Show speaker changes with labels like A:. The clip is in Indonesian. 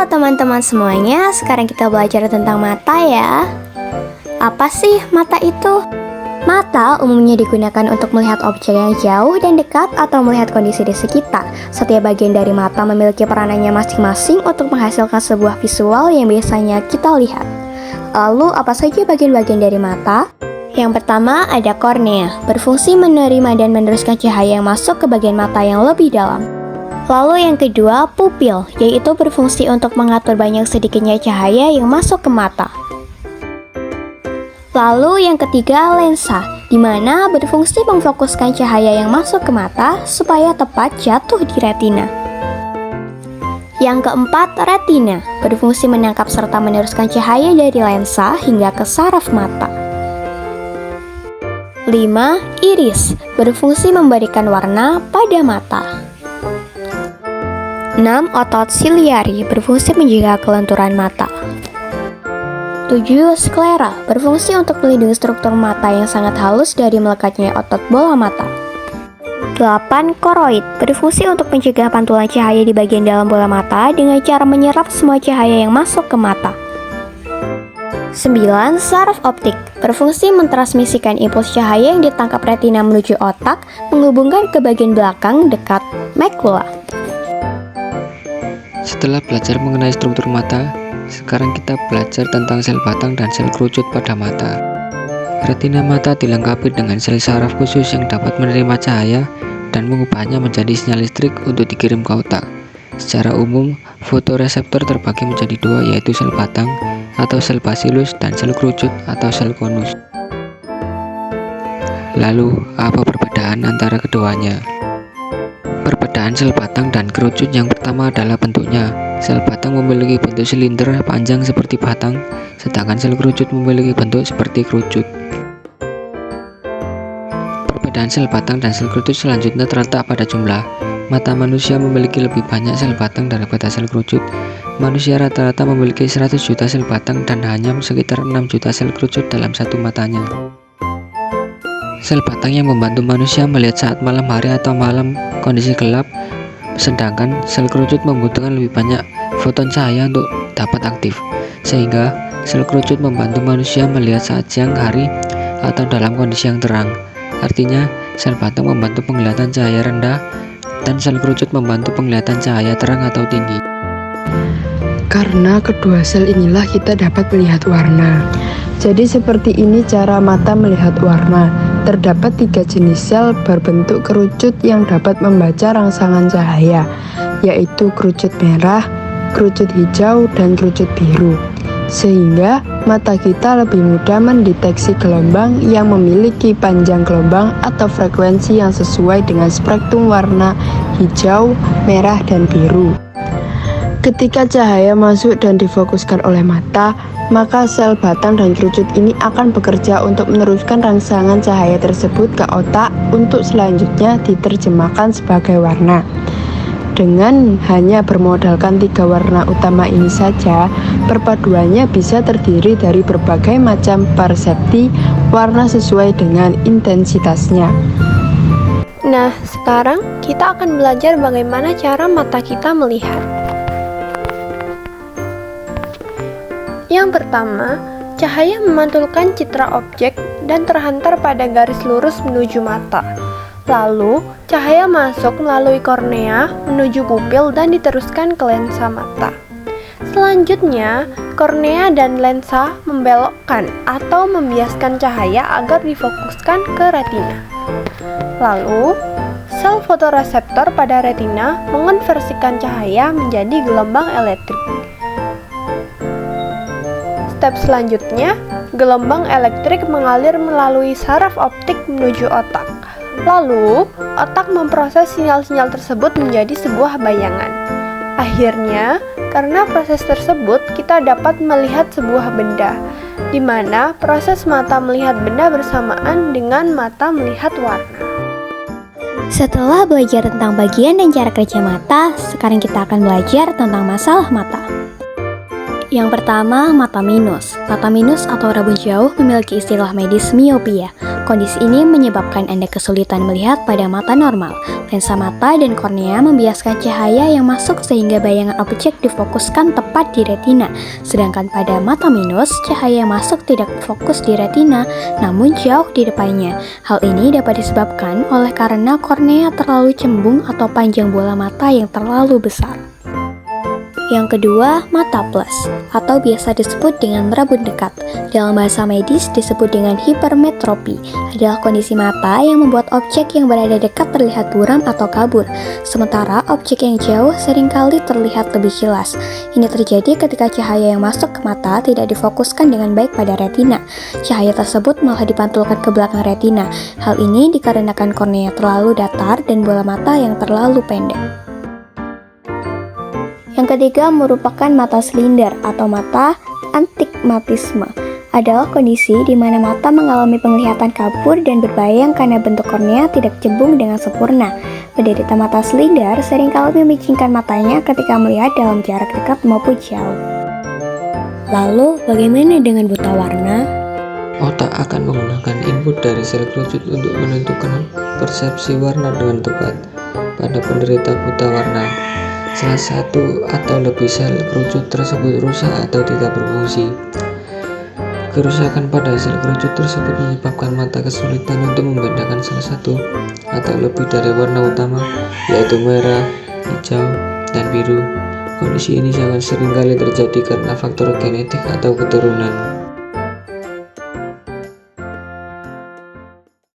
A: Halo teman-teman semuanya, sekarang kita belajar tentang mata ya. Apa sih mata itu? Mata umumnya digunakan untuk melihat objek yang jauh dan dekat atau melihat kondisi di sekitar. Setiap bagian dari mata memiliki peranannya masing-masing untuk menghasilkan sebuah visual yang biasanya kita lihat. Lalu apa saja bagian-bagian dari mata? Yang pertama ada kornea, berfungsi menerima dan meneruskan cahaya yang masuk ke bagian mata yang lebih dalam. Lalu yang kedua, pupil, yaitu berfungsi untuk mengatur banyak sedikitnya cahaya yang masuk ke mata. Lalu yang ketiga, lensa, di mana berfungsi memfokuskan cahaya yang masuk ke mata supaya tepat jatuh di retina. Yang keempat, retina, berfungsi menangkap serta meneruskan cahaya dari lensa hingga ke saraf mata. 5. Iris, berfungsi memberikan warna pada mata. 6. Otot siliari, berfungsi menjaga kelenturan mata. 7. Sklera, berfungsi untuk melindungi struktur mata yang sangat halus dari melekatnya otot bola mata. 8. Koroid, berfungsi untuk mencegah pantulan cahaya di bagian dalam bola mata dengan cara menyerap semua cahaya yang masuk ke mata. 9. Saraf optik, berfungsi mentransmisikan impuls cahaya yang ditangkap retina menuju otak, menghubungkan ke bagian belakang dekat makula.
B: Setelah belajar mengenai struktur mata, sekarang kita belajar tentang sel batang dan sel kerucut pada mata. Retina mata dilengkapi dengan sel saraf khusus yang dapat menerima cahaya dan mengubahnya menjadi sinyal listrik untuk dikirim ke otak. Secara umum, fotoreseptor terbagi menjadi dua, yaitu sel batang atau sel basilus dan sel kerucut atau sel konus. Lalu, apa perbedaan antara keduanya? Perbedaan sel batang dan kerucut yang pertama adalah bentuknya. Sel batang memiliki bentuk silinder panjang seperti batang, sedangkan sel kerucut memiliki bentuk seperti kerucut. Perbedaan sel batang dan sel kerucut selanjutnya terletak pada jumlah. Mata manusia memiliki lebih banyak sel batang daripada sel kerucut. Manusia rata-rata memiliki 100 juta sel batang dan hanya sekitar 6 juta sel kerucut dalam satu matanya. Sel batang yang membantu manusia melihat saat malam hari atau malam kondisi gelap, sedangkan sel kerucut membutuhkan lebih banyak foton cahaya untuk dapat aktif, sehingga sel kerucut membantu manusia melihat saat siang hari atau dalam kondisi yang terang. Artinya, sel batang membantu penglihatan cahaya rendah dan sel kerucut membantu penglihatan cahaya terang atau tinggi.
C: Karena kedua sel inilah kita dapat melihat warna. Jadi seperti ini cara mata melihat warna. Terdapat 3 jenis sel berbentuk kerucut yang dapat membaca rangsangan cahaya, yaitu kerucut merah, kerucut hijau, dan kerucut biru. Sehingga mata kita lebih mudah mendeteksi gelombang yang memiliki panjang gelombang atau frekuensi yang sesuai dengan spektrum warna hijau, merah, dan biru. Ketika cahaya masuk dan difokuskan oleh mata, maka sel batang dan kerucut ini akan bekerja untuk meneruskan rangsangan cahaya tersebut ke otak untuk selanjutnya diterjemahkan sebagai warna. Dengan hanya bermodalkan 3 warna utama ini saja, perpaduannya bisa terdiri dari berbagai macam persepsi warna sesuai dengan intensitasnya.
A: Nah, sekarang kita akan belajar bagaimana cara mata kita melihat. Yang pertama, cahaya memantulkan citra objek dan terhantar pada garis lurus menuju mata. Lalu, cahaya masuk melalui kornea menuju pupil dan diteruskan ke lensa mata. Selanjutnya, kornea dan lensa membelokkan atau membiaskan cahaya agar difokuskan ke retina. Lalu, sel fotoreseptor pada retina mengonversikan cahaya menjadi gelombang elektrik. Step selanjutnya, gelombang elektrik mengalir melalui saraf optik menuju otak. Lalu, otak memproses sinyal-sinyal tersebut menjadi sebuah bayangan. Akhirnya, karena proses tersebut, kita dapat melihat sebuah benda, di mana proses mata melihat benda bersamaan dengan mata melihat warna.
D: Setelah belajar tentang bagian dan cara kerja mata, sekarang kita akan belajar tentang masalah mata.
A: Yang pertama, mata minus. Mata minus atau rabun jauh memiliki istilah medis miopia. Kondisi ini menyebabkan Anda kesulitan melihat pada mata normal. Lensa mata dan kornea membiaskan cahaya yang masuk sehingga bayangan objek difokuskan tepat di retina. Sedangkan pada mata minus, cahaya yang masuk tidak fokus di retina, namun jauh di depannya. Hal ini dapat disebabkan oleh karena kornea terlalu cembung atau panjang bola mata yang terlalu besar. Yang kedua, mata plus, atau biasa disebut dengan rabun dekat. Dalam bahasa medis disebut dengan hipermetropi, adalah kondisi mata yang membuat objek yang berada dekat terlihat buram atau kabur, sementara objek yang jauh seringkali terlihat lebih jelas. Ini terjadi ketika cahaya yang masuk ke mata tidak difokuskan dengan baik pada retina. Cahaya tersebut malah dipantulkan ke belakang retina. Hal ini dikarenakan kornea terlalu datar dan bola mata yang terlalu pendek. Yang ketiga merupakan mata silinder atau mata antigmatisme. Adalah kondisi di mana mata mengalami penglihatan kabur dan berbayang karena bentuk kornea tidak cembung dengan sempurna. Penderita mata silinder seringkali memicingkan matanya ketika melihat dalam jarak dekat maupun jauh. Lalu, bagaimana dengan buta warna?
B: Otak akan menggunakan input dari sel kerucut untuk menentukan persepsi warna dengan tepat. Pada penderita buta warna, salah satu atau lebih sel kerucut tersebut rusak atau tidak berfungsi. Kerusakan pada sel kerucut tersebut menyebabkan mata kesulitan untuk membedakan salah satu atau lebih dari warna utama, yaitu merah, hijau, dan biru. Kondisi ini sangat sering kali terjadi karena faktor genetik atau keturunan.